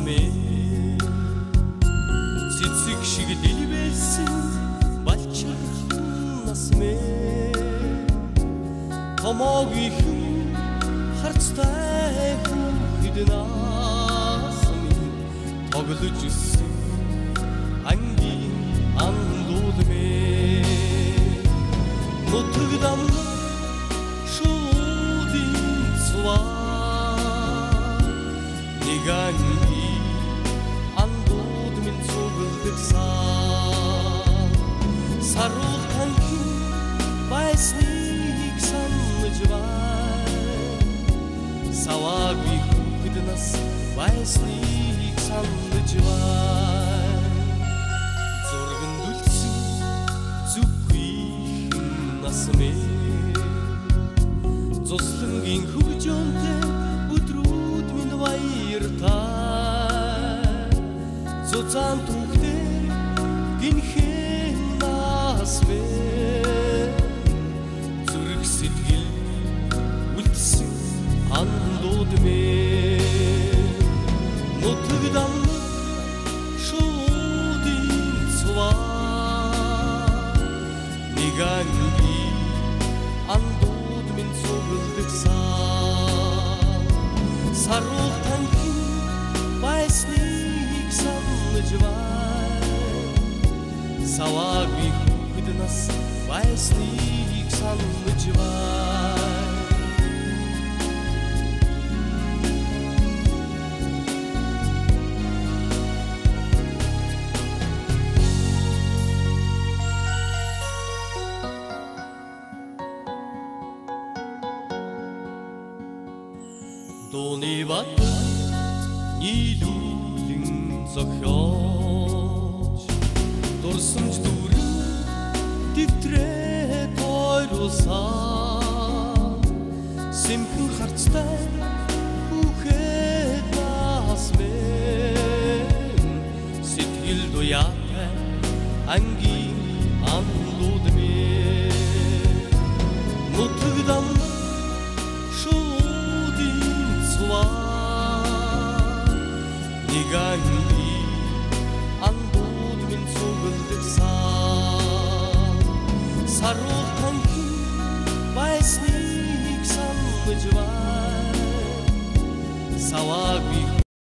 мен цэцэг шиг дэлбэлсэн балчирхан нас мен томоогийн харцтай хүүхэд нас минь тоглож ирсэн ангийн андуул мен нутаг дамнах шуудын цуваа Ганги андууд минь цуглдаг саруул танхин байсныг санаж байна саваагүй хүүхэд нас байсныг санаж байна зурган дүлсэн зүггүй нас минь зослонгийн хөгжөөнтэй өдрүүд минь баяртай зузаан түүхтэй гинхэн нас минь зүрх сэтгэл үлдсэн андууд минь нутаг дамнах шуудын цуваа нэг ангийн андууд минь цуглдаг саруул танхин байсныг санаж байна саваагүй хүүхэд нас байсныг санаж байна Дууны бат нийлүүлэн зохиож дурсамж дүүрэн дэвтрээ тойруулсан сэмхэн харцтай хүүхэд нас минь сэтгэл дуяатай ангийн андууд минь нутаг дамнах нэг ангийн андууд минь цуглдаг саруул танхин байсныг санаж байна саваагүй